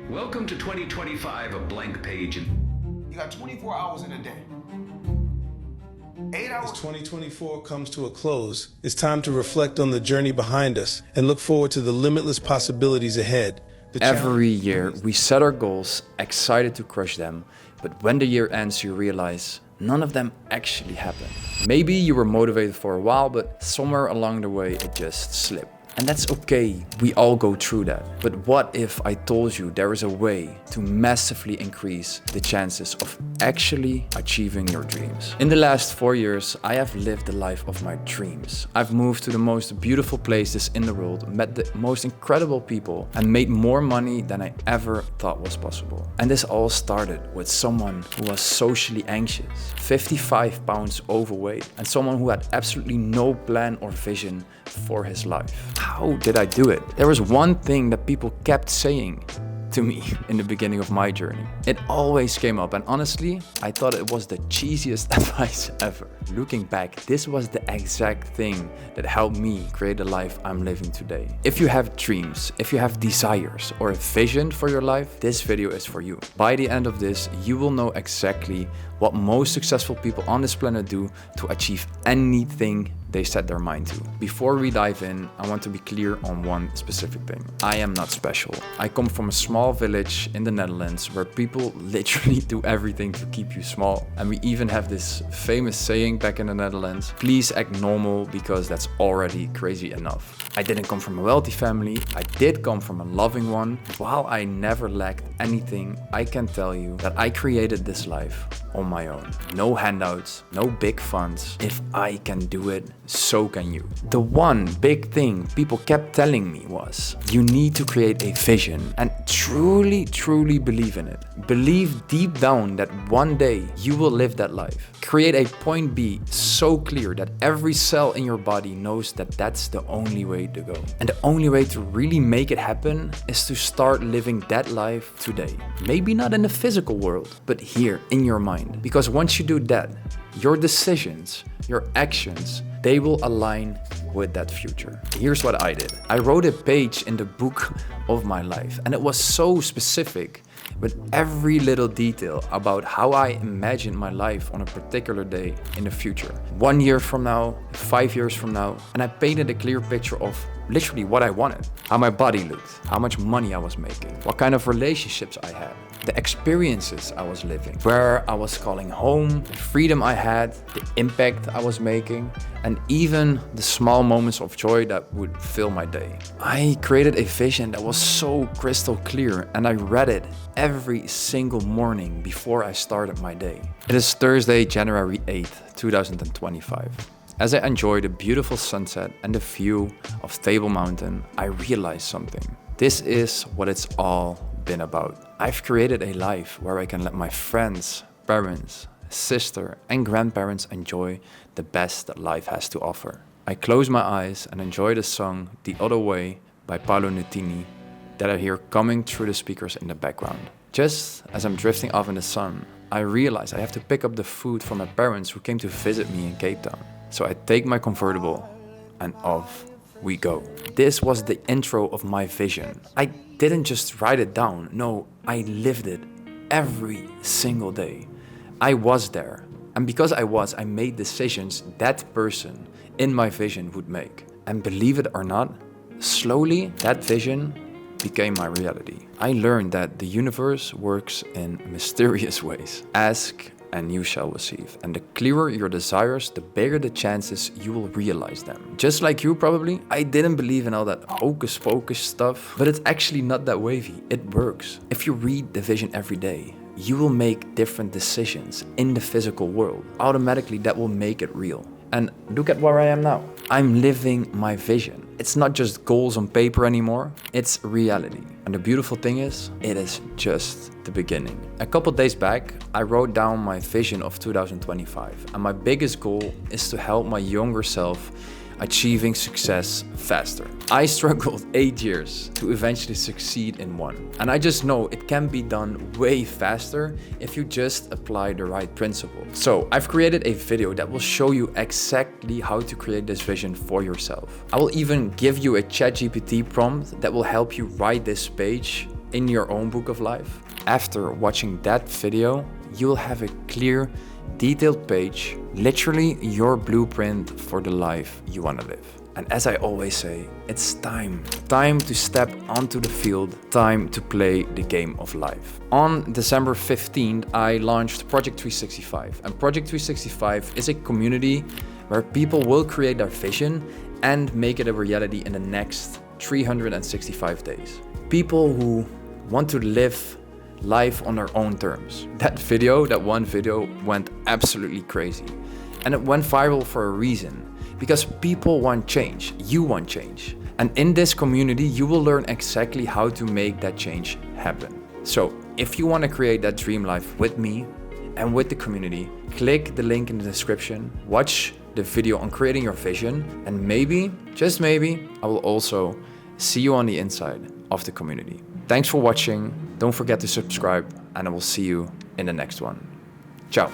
Welcome to 2025, a blank page. You got 24 hours in a day. 8 hours. As 2024 comes to a close, it's time to reflect on the journey behind us and look forward to the limitless possibilities ahead. Every year, we set our goals, excited to crush them, but when the year ends, you realize none of them actually happened. Maybe you were motivated for a while, but somewhere along the way, it just slipped. And that's okay, we all go through that. But what if I told you there is a way to massively increase the chances of actually achieving your dreams? In the last 4 years, I have lived the life of my dreams. I've moved to the most beautiful places in the world, met the most incredible people, and made more money than I ever thought was possible. And this all started with someone who was socially anxious, 55 pounds overweight, and someone who had absolutely no plan or vision for his life. How did I do it? There was one thing that people kept saying to me in the beginning of my journey. It always came up, and honestly, I thought it was the cheesiest advice ever. Looking back, this was the exact thing that helped me create the life I'm living today. If you have dreams, if you have desires or a vision for your life, this video is for you. By the end of this, you will know exactly what most successful people on this planet do to achieve anything they set their mind to. Before we dive in, I want to be clear on one specific thing. I am not special. I come from a small village in the Netherlands where people literally do everything to keep you small. And we even have this famous saying back in the Netherlands, please act normal because that's already crazy enough. I didn't come from a wealthy family. I did come from a loving one. While I never lacked anything, I can tell you that I created this life on my own. No handouts, no big funds. If I can do it, so can you. The one big thing people kept telling me was, you need to create a vision and truly believe in it. Believe deep down that one day you will live that life. Create a point B so clear that every cell in your body knows that that's the only way to go. And the only way to really make it happen is to start living that life today. Maybe not in the physical world, but here in your mind. Because once you do that, your decisions, your actions, they will align with that future. Here's what I did. I wrote a page in the book of my life, and it was so specific with every little detail about how I imagined my life on a particular day in the future. 1 year from now, 5 years from now, and I painted a clear picture of literally what I wanted, how my body looked, how much money I was making, what kind of relationships I had, the experiences I was living, where I was calling home, the freedom I had, the impact I was making, and even the small moments of joy that would fill my day. I created a vision that was so crystal clear, and I read it every single morning before I started my day. It is Thursday, January 8th, 2025. As I enjoy the beautiful sunset and the view of Table Mountain, I realized something. This is what it's all been about. I've created a life where I can let my friends, parents, sister, and grandparents enjoy the best that life has to offer. I close my eyes and enjoy the song The Other Way by Paolo Nutini that I hear coming through the speakers in the background. Just as I'm drifting off in the sun, I realize I have to pick up the food for my parents who came to visit me in Cape Town. So I take my convertible and off we go. This was the intro of my vision. I didn't just write it down. No, I lived it every single day. I was there. And because I made decisions that person in my vision would make. And believe it or not, slowly that vision became my reality. I learned that the universe works in mysterious ways. Ask and you shall receive. And the clearer your desires, the bigger the chances you will realize them. Just like you probably, I didn't believe in all that hocus pocus stuff, but it's actually not that wavy. It works. If you read the vision every day, you will make different decisions in the physical world. Automatically that will make it real. And look at where I am now. I'm living my vision. It's not just goals on paper anymore, it's reality. And the beautiful thing is, it is just the beginning. A couple days back, I wrote down my vision of 2025. And my biggest goal is to help my younger self achieving success faster. I struggled 8 years to eventually succeed in one. And I just know it can be done way faster if you just apply the right principle. So I've created a video that will show you exactly how to create this vision for yourself. I will even give you a ChatGPT prompt that will help you write this page in your own book of life. After watching that video, you'll have a clear, detailed page, literally your blueprint for the life you want to live. And as I always say, it's time. Time to step onto the field, time to play the game of life. On December 15th, I launched Project 365. And Project 365 is a community where people will create their vision and make it a reality in the next 365 days. People who want to live life on their own terms. That one video went absolutely crazy. And it went viral for a reason. Because people want change, you want change. And in this community, you will learn exactly how to make that change happen. So if you want to create that dream life with me and with the community, click the link in the description, watch the video on creating your vision, and maybe, just maybe, I will also see you on the inside of the community. Thanks for watching. Don't forget to subscribe, and I will see you in the next one. Ciao.